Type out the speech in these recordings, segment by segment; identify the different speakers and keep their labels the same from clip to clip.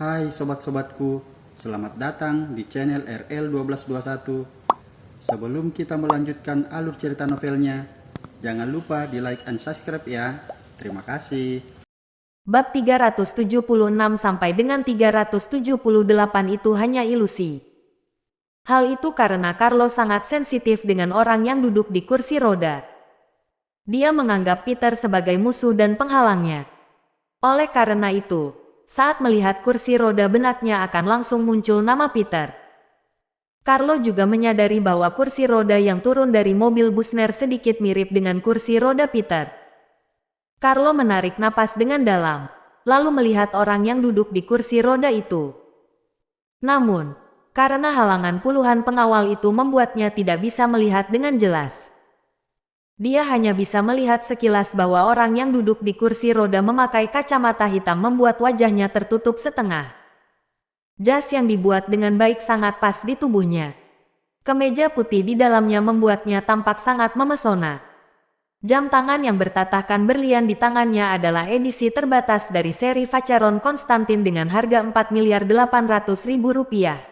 Speaker 1: Hai sobat-sobatku, selamat datang di channel RL1221. Sebelum kita melanjutkan alur cerita novelnya, jangan lupa di like and subscribe ya. Terima kasih.
Speaker 2: Bab 376 sampai dengan 378 itu hanya ilusi. Hal itu karena Carlo sangat sensitif dengan orang yang duduk di kursi roda. Dia menganggap Peter sebagai musuh dan penghalangnya. Oleh karena itu, saat melihat kursi roda benaknya akan langsung muncul nama Peter. Carlo juga menyadari bahwa kursi roda yang turun dari mobil Busner sedikit mirip dengan kursi roda Peter. Carlo menarik napas dengan dalam, lalu melihat orang yang duduk di kursi roda itu. Namun, karena halangan puluhan pengawal itu membuatnya tidak bisa melihat dengan jelas. Dia hanya bisa melihat sekilas bahwa orang yang duduk di kursi roda memakai kacamata hitam membuat wajahnya tertutup setengah. Jas yang dibuat dengan baik sangat pas di tubuhnya. Kemeja putih di dalamnya membuatnya tampak sangat memesona. Jam tangan yang bertatahkan berlian di tangannya adalah edisi terbatas dari seri Vacheron Constantin dengan harga Rp4.800.000.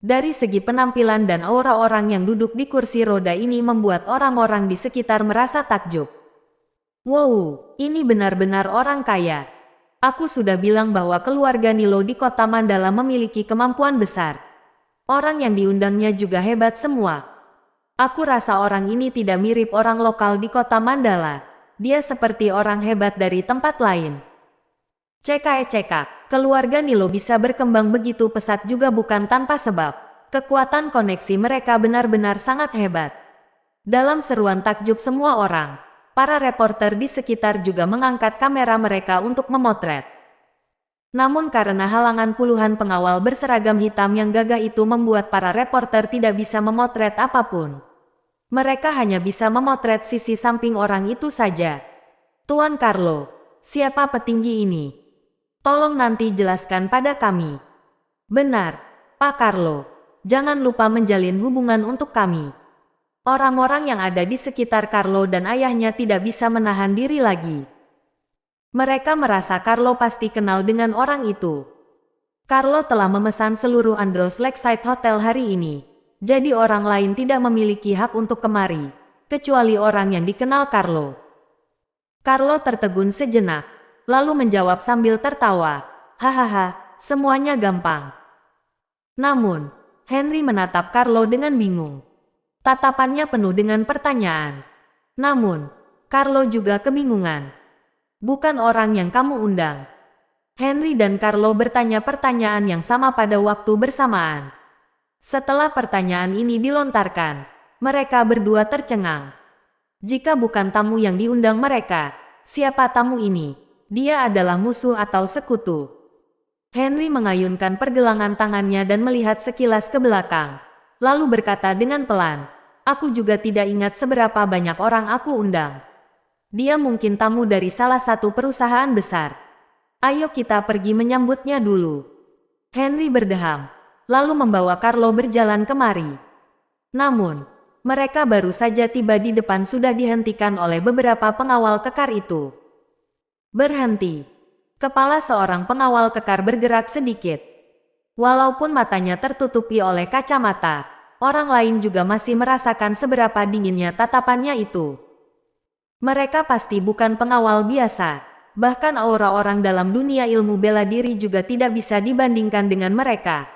Speaker 2: Dari segi penampilan dan aura orang yang duduk di kursi roda ini membuat orang-orang di sekitar merasa takjub. Wow, ini benar-benar orang kaya. Aku sudah bilang bahwa keluarga Nilo di kota Mandala memiliki kemampuan besar. Orang yang diundangnya juga hebat semua. Aku rasa orang ini tidak mirip orang lokal di kota Mandala. Dia seperti orang hebat dari tempat lain. Cekak, keluarga Nilo bisa berkembang begitu pesat juga bukan tanpa sebab. Kekuatan koneksi mereka benar-benar sangat hebat. Dalam seruan takjub semua orang, para reporter di sekitar juga mengangkat kamera mereka untuk memotret. Namun karena halangan puluhan pengawal berseragam hitam yang gagah itu membuat para reporter tidak bisa memotret apapun. Mereka hanya bisa memotret sisi samping orang itu saja. Tuan Carlo, siapa petinggi ini? Tolong nanti jelaskan pada kami. Benar, Pak Carlo. Jangan lupa menjalin hubungan untuk kami. Orang-orang yang ada di sekitar Carlo dan ayahnya tidak bisa menahan diri lagi. Mereka merasa Carlo pasti kenal dengan orang itu. Carlo telah memesan seluruh Andros Lakeside Hotel hari ini. Jadi orang lain tidak memiliki hak untuk kemari, kecuali orang yang dikenal Carlo. Carlo tertegun sejenak. Lalu menjawab sambil tertawa, hahaha, semuanya gampang. Namun, Henry menatap Carlo dengan bingung. Tatapannya penuh dengan pertanyaan. Namun, Carlo juga kebingungan. Bukan orang yang kamu undang. Henry dan Carlo bertanya pertanyaan yang sama pada waktu bersamaan. Setelah pertanyaan ini dilontarkan, mereka berdua tercengang. Jika bukan tamu yang diundang mereka, siapa tamu ini? Dia adalah musuh atau sekutu. Henry mengayunkan pergelangan tangannya dan melihat sekilas ke belakang. Lalu berkata dengan pelan, aku juga tidak ingat seberapa banyak orang aku undang. Dia mungkin tamu dari salah satu perusahaan besar. Ayo kita pergi menyambutnya dulu. Henry berdeham, lalu membawa Carlo berjalan kemari. Namun, mereka baru saja tiba di depan sudah dihentikan oleh beberapa pengawal kekar itu. Berhenti. Kepala seorang pengawal kekar bergerak sedikit. Walaupun matanya tertutupi oleh kacamata, orang lain juga masih merasakan seberapa dinginnya tatapannya itu. Mereka pasti bukan pengawal biasa. Bahkan aura orang dalam dunia ilmu bela diri juga tidak bisa dibandingkan dengan mereka.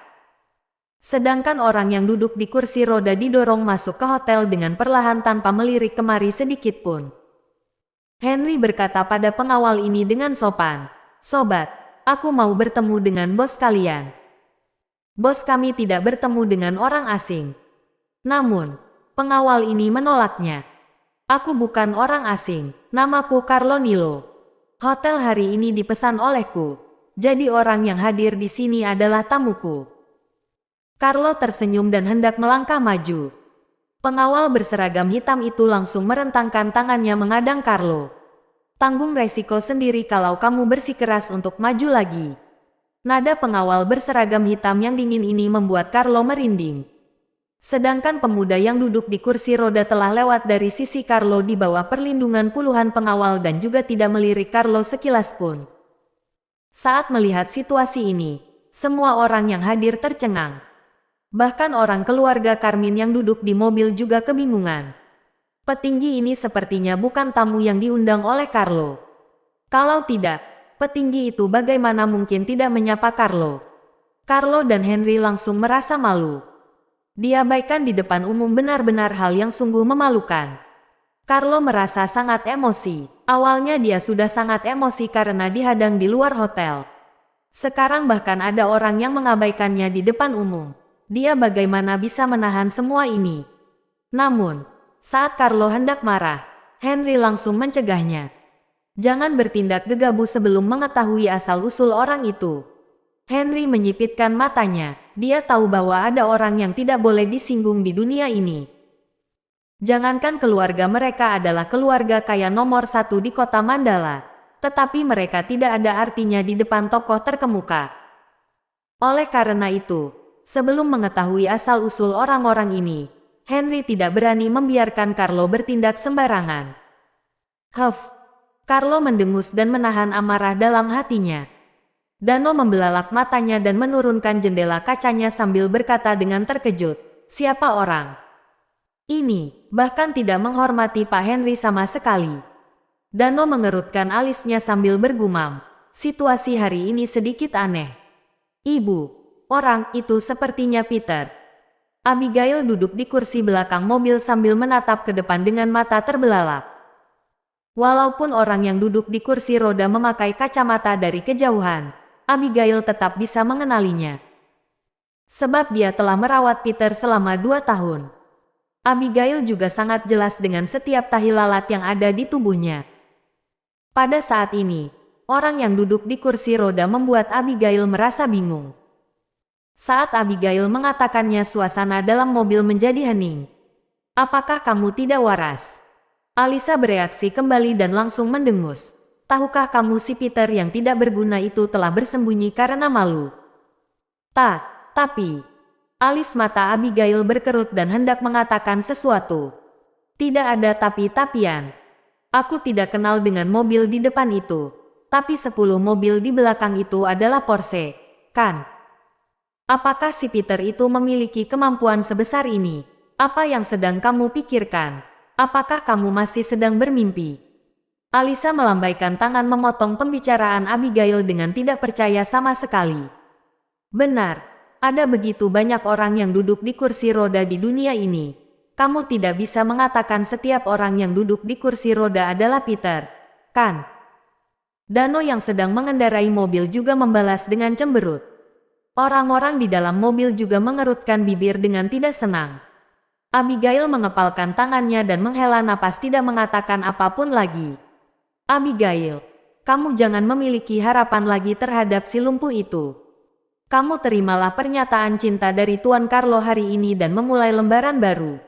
Speaker 2: Sedangkan orang yang duduk di kursi roda didorong masuk ke hotel dengan perlahan tanpa melirik kemari sedikit pun. Henry berkata pada pengawal ini dengan sopan, sobat, aku mau bertemu dengan bos kalian. Bos kami tidak bertemu dengan orang asing. Namun, pengawal ini menolaknya. Aku bukan orang asing, namaku Carlo Nilo. Hotel hari ini dipesan olehku, jadi orang yang hadir di sini adalah tamuku. Carlo tersenyum dan hendak melangkah maju. Pengawal berseragam hitam itu langsung merentangkan tangannya mengadang Carlo. Tanggung resiko sendiri kalau kamu bersikeras untuk maju lagi. Nada pengawal berseragam hitam yang dingin ini membuat Carlo merinding. Sedangkan pemuda yang duduk di kursi roda telah lewat dari sisi Carlo di bawah perlindungan puluhan pengawal dan juga tidak melirik Carlo sekilas pun. Saat melihat situasi ini, semua orang yang hadir tercengang. Bahkan orang keluarga Carmine yang duduk di mobil juga kebingungan. Petinggi ini sepertinya bukan tamu yang diundang oleh Carlo. Kalau tidak, petinggi itu bagaimana mungkin tidak menyapa Carlo? Carlo dan Henry langsung merasa malu. Diabaikan di depan umum benar-benar hal yang sungguh memalukan. Carlo merasa sangat emosi. Awalnya dia sudah sangat emosi karena dihadang di luar hotel. Sekarang bahkan ada orang yang mengabaikannya di depan umum. Dia bagaimana bisa menahan semua ini? Namun, saat Carlo hendak marah, Henry langsung mencegahnya. Jangan bertindak gegabah sebelum mengetahui asal-usul orang itu. Henry menyipitkan matanya. Dia tahu bahwa ada orang yang tidak boleh disinggung di dunia ini. Jangankan keluarga mereka adalah keluarga kaya nomor 1 di kota Mandala, tetapi mereka tidak ada artinya di depan tokoh terkemuka. Oleh karena itu, sebelum mengetahui asal-usul orang-orang ini, Henry tidak berani membiarkan Carlo bertindak sembarangan. Carlo mendengus dan menahan amarah dalam hatinya. Dano membelalak matanya dan menurunkan jendela kacanya sambil berkata dengan terkejut, "Siapa orang ini?" Bahkan tidak menghormati Pak Henry sama sekali. Dano mengerutkan alisnya sambil bergumam, "Situasi hari ini sedikit aneh. Ibu, orang itu sepertinya Peter." Abigail duduk di kursi belakang mobil sambil menatap ke depan dengan mata terbelalak. Walaupun orang yang duduk di kursi roda memakai kacamata dari kejauhan, Abigail tetap bisa mengenalinya. Sebab dia telah merawat Peter selama 2 tahun. Abigail juga sangat jelas dengan setiap tahi lalat yang ada di tubuhnya. Pada saat ini, orang yang duduk di kursi roda membuat Abigail merasa bingung. Saat Abigail mengatakannya, suasana dalam mobil menjadi hening. "Apakah kamu tidak waras?" Alisa bereaksi kembali dan langsung mendengus. "Tahukah kamu si Peter yang tidak berguna itu telah bersembunyi karena malu?" Tapi... Alis mata Abigail berkerut dan hendak mengatakan sesuatu. "Tidak ada tapi-tapian. Aku tidak kenal dengan mobil di depan itu. Tapi 10 mobil di belakang itu adalah Porsche, kan? Apakah si Peter itu memiliki kemampuan sebesar ini? Apa yang sedang kamu pikirkan? Apakah kamu masih sedang bermimpi?" Alisa melambaikan tangan memotong pembicaraan Abigail dengan tidak percaya sama sekali. "Benar, ada begitu banyak orang yang duduk di kursi roda di dunia ini. Kamu tidak bisa mengatakan setiap orang yang duduk di kursi roda adalah Peter, kan?" Dano yang sedang mengendarai mobil juga membalas dengan cemberut. Orang-orang di dalam mobil juga mengerutkan bibir dengan tidak senang. Abigail mengepalkan tangannya dan menghela napas tidak mengatakan apapun lagi. "Abigail, kamu jangan memiliki harapan lagi terhadap si lumpuh itu. Kamu terimalah pernyataan cinta dari Tuan Carlo hari ini dan memulai lembaran baru."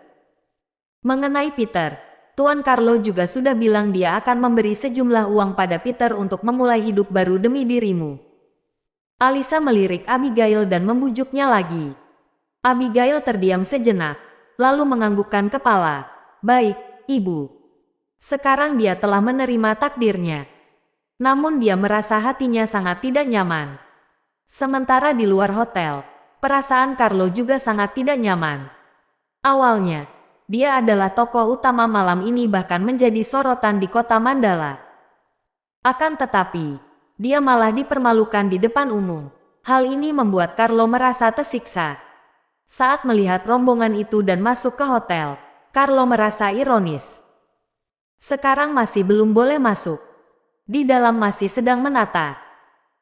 Speaker 2: Mengenai Peter, Tuan Carlo juga sudah bilang dia akan memberi sejumlah uang pada Peter untuk memulai hidup baru demi dirimu. Alisa melirik Abigail dan membujuknya lagi. Abigail terdiam sejenak, lalu menganggukkan kepala. "Baik, Ibu." Sekarang dia telah menerima takdirnya. Namun dia merasa hatinya sangat tidak nyaman. Sementara di luar hotel, perasaan Carlo juga sangat tidak nyaman. Awalnya, dia adalah tokoh utama malam ini, bahkan menjadi sorotan di kota Mandala. Akan tetapi, dia malah dipermalukan di depan umum. Hal ini membuat Carlo merasa tersiksa. Saat melihat rombongan itu dan masuk ke hotel, Carlo merasa ironis. Sekarang masih belum boleh masuk. Di dalam masih sedang menata.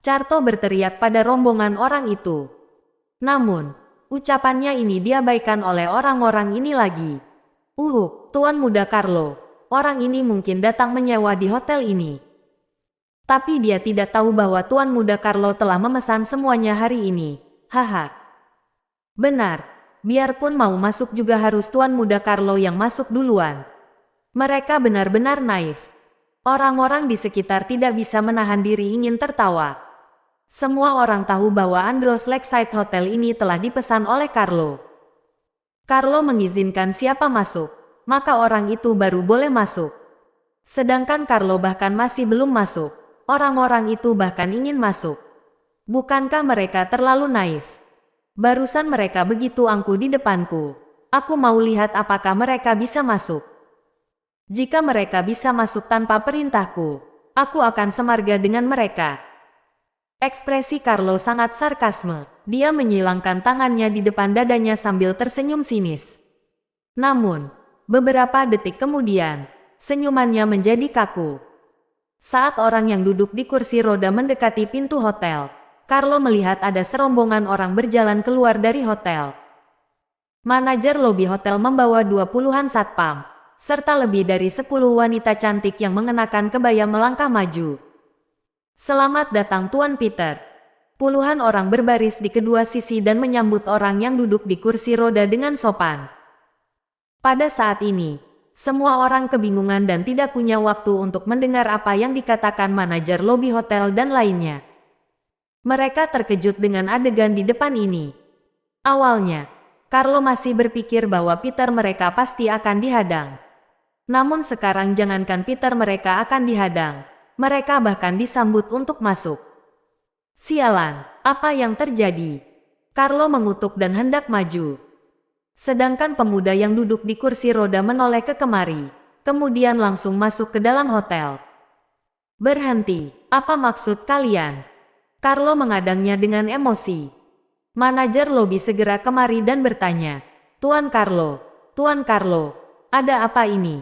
Speaker 2: Carto berteriak pada rombongan orang itu. Namun, ucapannya ini diabaikan oleh orang-orang ini lagi. Tuan Muda Carlo, orang ini mungkin datang menyewa di hotel ini. Tapi dia tidak tahu bahwa Tuan Muda Carlo telah memesan semuanya hari ini. Haha. Benar, biarpun mau masuk juga harus Tuan Muda Carlo yang masuk duluan. Mereka benar-benar naif. Orang-orang di sekitar tidak bisa menahan diri ingin tertawa. Semua orang tahu bahwa Andros Lakeside Hotel ini telah dipesan oleh Carlo. Carlo mengizinkan siapa masuk, maka orang itu baru boleh masuk. Sedangkan Carlo bahkan masih belum masuk. orang-orang itu bahkan ingin masuk. Bukankah mereka terlalu naif? Barusan mereka begitu angkuh di depanku. Aku mau lihat apakah mereka bisa masuk. Jika mereka bisa masuk tanpa perintahku, aku akan semarga dengan mereka. Ekspresi Carlo sangat sarkasme. Dia menyilangkan tangannya di depan dadanya sambil tersenyum sinis. Namun, beberapa detik kemudian, senyumannya menjadi kaku. Saat orang yang duduk di kursi roda mendekati pintu hotel, Carlo melihat ada serombongan orang berjalan keluar dari hotel. Manajer lobi hotel membawa 20-an satpam, serta lebih dari 10 wanita cantik yang mengenakan kebaya melangkah maju. Selamat datang Tuan Peter. Puluhan orang berbaris di kedua sisi dan menyambut orang yang duduk di kursi roda dengan sopan. Pada saat ini, semua orang kebingungan dan tidak punya waktu untuk mendengar apa yang dikatakan manajer lobi hotel dan lainnya. Mereka terkejut dengan adegan di depan ini. Awalnya, Carlo masih berpikir bahwa Peter mereka pasti akan dihadang. Namun sekarang jangankan Peter mereka akan dihadang, mereka bahkan disambut untuk masuk. Sialan, apa yang terjadi? Carlo mengutuk dan hendak maju. Sedangkan pemuda yang duduk di kursi roda menoleh ke kemari, kemudian langsung masuk ke dalam hotel. Berhenti, apa maksud kalian? Carlo mengadangnya dengan emosi. Manajer lobi segera kemari dan bertanya, Tuan Carlo, ada apa ini?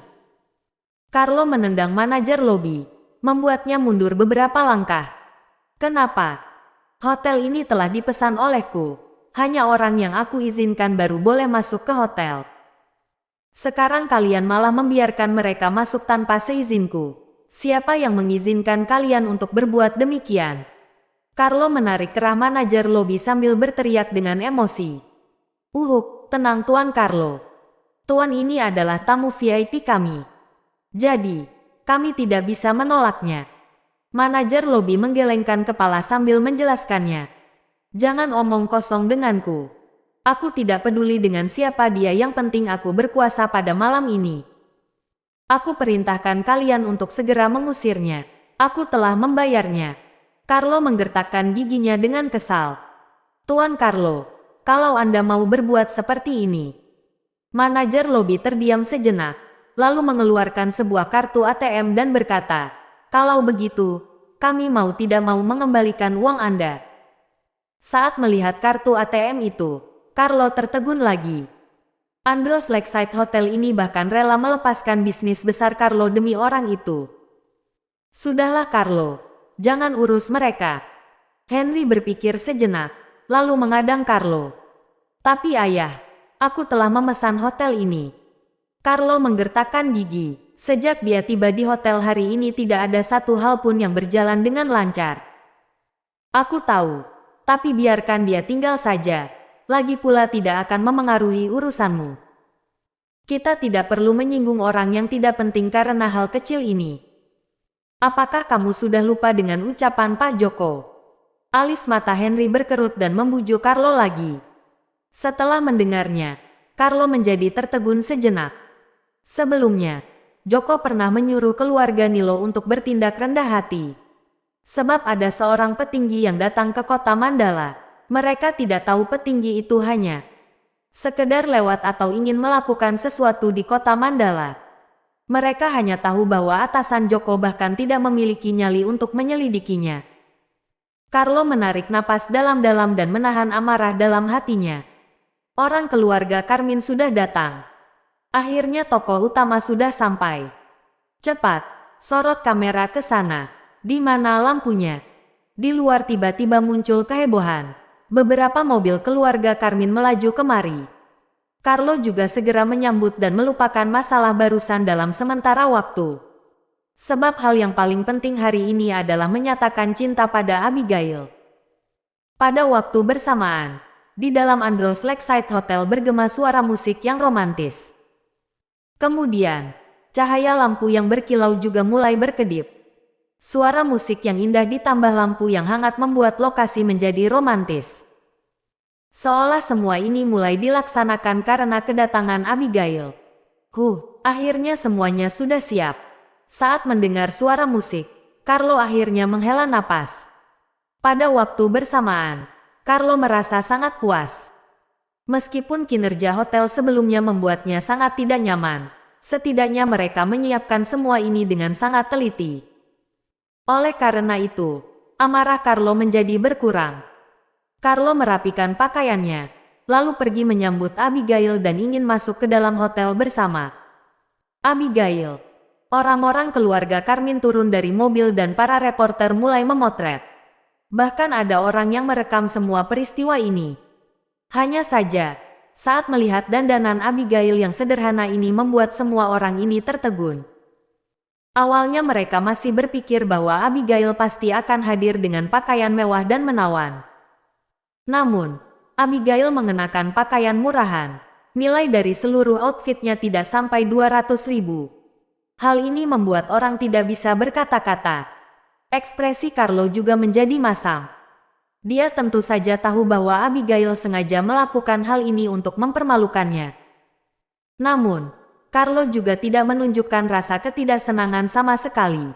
Speaker 2: Carlo menendang manajer lobi, membuatnya mundur beberapa langkah. Kenapa? Hotel ini telah dipesan olehku. Hanya orang yang aku izinkan baru boleh masuk ke hotel. Sekarang kalian malah membiarkan mereka masuk tanpa seizinku. Siapa yang mengizinkan kalian untuk berbuat demikian? Carlo menarik kerah manajer lobi sambil berteriak dengan emosi. Tenang Tuan Carlo. Tuan ini adalah tamu VIP kami. Jadi, kami tidak bisa menolaknya. Manajer lobi menggelengkan kepala sambil menjelaskannya. Jangan omong kosong denganku. Aku tidak peduli dengan siapa dia, yang penting aku berkuasa pada malam ini. Aku perintahkan kalian untuk segera mengusirnya. Aku telah membayarnya. Carlo menggertakkan giginya dengan kesal. Tuan Carlo, kalau Anda mau berbuat seperti ini. Manajer lobi terdiam sejenak, lalu mengeluarkan sebuah kartu ATM dan berkata, kalau begitu, kami mau tidak mau mengembalikan uang Anda. Saat melihat kartu ATM itu, Carlo tertegun lagi. Andros Lakeside Hotel ini bahkan rela melepaskan bisnis besar Carlo demi orang itu. Sudahlah Carlo, jangan urus mereka. Henry berpikir sejenak, lalu mengadang Carlo. Tapi ayah, aku telah memesan hotel ini. Carlo menggertakkan gigi. Sejak dia tiba di hotel hari ini tidak ada satu hal pun yang berjalan dengan lancar. Aku tahu, tapi biarkan dia tinggal saja. Lagi pula tidak akan memengaruhi urusanmu. Kita tidak perlu menyinggung orang yang tidak penting karena hal kecil ini. Apakah kamu sudah lupa dengan ucapan Pak Joko? Alis mata Henry berkerut dan membujuk Carlo lagi. Setelah mendengarnya, Carlo menjadi tertegun sejenak. Sebelumnya, Joko pernah menyuruh keluarga Nilo untuk bertindak rendah hati. Sebab ada seorang petinggi yang datang ke kota Mandala. Mereka tidak tahu petinggi itu hanya sekedar lewat atau ingin melakukan sesuatu di kota Mandala. Mereka hanya tahu bahwa atasan Joko bahkan tidak memiliki nyali untuk menyelidikinya. Carlo menarik napas dalam-dalam dan menahan amarah dalam hatinya. Orang keluarga Carmine sudah datang. Akhirnya tokoh utama sudah sampai. Cepat, sorot kamera ke sana. Di mana lampunya? Di luar tiba-tiba muncul kehebohan. Beberapa mobil keluarga Carmine melaju kemari. Carlo juga segera menyambut dan melupakan masalah barusan dalam sementara waktu. Sebab hal yang paling penting hari ini adalah menyatakan cinta pada Abigail. Pada waktu bersamaan, di dalam Andros Lakeside Hotel bergema suara musik yang romantis. Kemudian, cahaya lampu yang berkilau juga mulai berkedip. Suara musik yang indah ditambah lampu yang hangat membuat lokasi menjadi romantis. Seolah semua ini mulai dilaksanakan karena kedatangan Abigail. Akhirnya semuanya sudah siap. Saat mendengar suara musik, Carlo akhirnya menghela napas. Pada waktu bersamaan, Carlo merasa sangat puas. Meskipun kinerja hotel sebelumnya membuatnya sangat tidak nyaman, setidaknya mereka menyiapkan semua ini dengan sangat teliti. Oleh karena itu, amarah Carlo menjadi berkurang. Carlo merapikan pakaiannya, lalu pergi menyambut Abigail dan ingin masuk ke dalam hotel bersama Abigail. Orang-orang keluarga Carmine turun dari mobil dan para reporter mulai memotret. Bahkan ada orang yang merekam semua peristiwa ini. Hanya saja, saat melihat dandanan Abigail yang sederhana ini membuat semua orang ini tertegun. Awalnya mereka masih berpikir bahwa Abigail pasti akan hadir dengan pakaian mewah dan menawan. Namun, Abigail mengenakan pakaian murahan. Nilai dari seluruh outfitnya tidak sampai 200.000. Hal ini membuat orang tidak bisa berkata-kata. Ekspresi Carlo juga menjadi masam. Dia tentu saja tahu bahwa Abigail sengaja melakukan hal ini untuk mempermalukannya. Namun, Carlo juga tidak menunjukkan rasa ketidaksenangan sama sekali.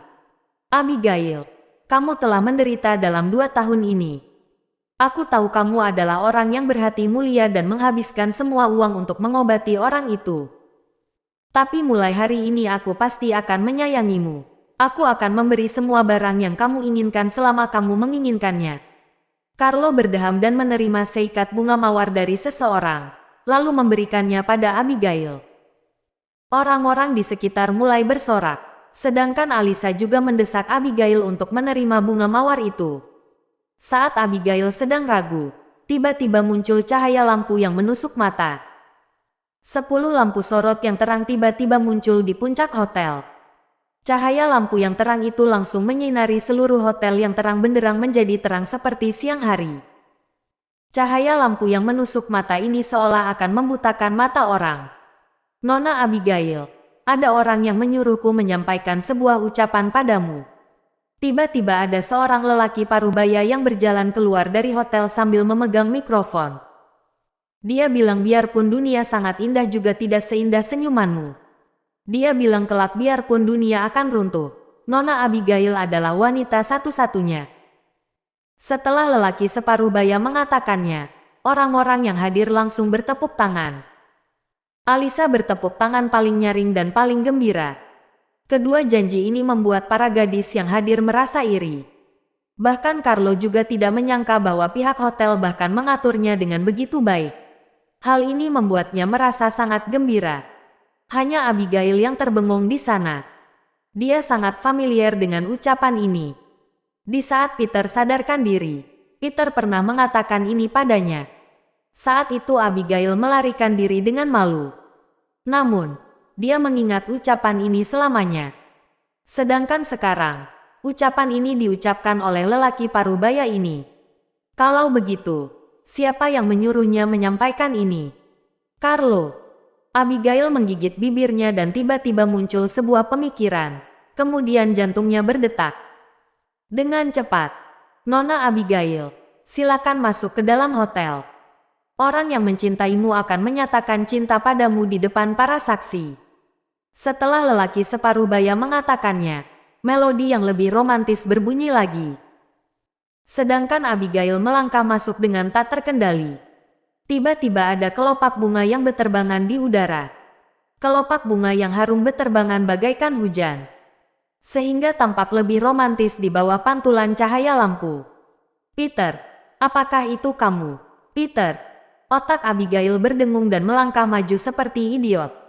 Speaker 2: Abigail, kamu telah menderita dalam 2 tahun ini. Aku tahu kamu adalah orang yang berhati mulia dan menghabiskan semua uang untuk mengobati orang itu. Tapi mulai hari ini aku pasti akan menyayangimu. Aku akan memberi semua barang yang kamu inginkan selama kamu menginginkannya. Carlo berdeham dan menerima seikat bunga mawar dari seseorang, lalu memberikannya pada Abigail. Orang-orang di sekitar mulai bersorak, sedangkan Alisa juga mendesak Abigail untuk menerima bunga mawar itu. Saat Abigail sedang ragu, tiba-tiba muncul cahaya lampu yang menusuk mata. 10 lampu sorot yang terang tiba-tiba muncul di puncak hotel. Cahaya lampu yang terang itu langsung menyinari seluruh hotel yang terang benderang menjadi terang seperti siang hari. Cahaya lampu yang menusuk mata ini seolah akan membutakan mata orang. Nona Abigail, ada orang yang menyuruhku menyampaikan sebuah ucapan padamu. Tiba-tiba ada seorang lelaki parubaya yang berjalan keluar dari hotel sambil memegang mikrofon. Dia bilang biarpun dunia sangat indah juga tidak seindah senyumanmu. Dia bilang kelak biarpun dunia akan runtuh, Nona Abigail adalah wanita satu-satunya. Setelah lelaki separuh baya mengatakannya, orang-orang yang hadir langsung bertepuk tangan. Alisa bertepuk tangan paling nyaring dan paling gembira. Kedua janji ini membuat para gadis yang hadir merasa iri. Bahkan Carlo juga tidak menyangka bahwa pihak hotel bahkan mengaturnya dengan begitu baik. Hal ini membuatnya merasa sangat gembira. Hanya Abigail yang terbengong di sana. Dia sangat familiar dengan ucapan ini. Di saat Peter sadarkan diri, Peter pernah mengatakan ini padanya. Saat itu Abigail melarikan diri dengan malu. Namun, dia mengingat ucapan ini selamanya. Sedangkan sekarang, ucapan ini diucapkan oleh lelaki parubaya ini. Kalau begitu, siapa yang menyuruhnya menyampaikan ini? Carlo. Abigail menggigit bibirnya dan tiba-tiba muncul sebuah pemikiran. Kemudian jantungnya berdetak. Dengan cepat, Nona Abigail, silakan masuk ke dalam hotel. Orang yang mencintaimu akan menyatakan cinta padamu di depan para saksi. Setelah lelaki separuh baya mengatakannya, melodi yang lebih romantis berbunyi lagi. Sedangkan Abigail melangkah masuk dengan tak terkendali. Tiba-tiba ada kelopak bunga yang berterbangan di udara. Kelopak bunga yang harum berterbangan bagaikan hujan. Sehingga tampak lebih romantis di bawah pantulan cahaya lampu. Peter, apakah itu kamu? Peter, otak Abigail berdengung dan melangkah maju seperti idiot.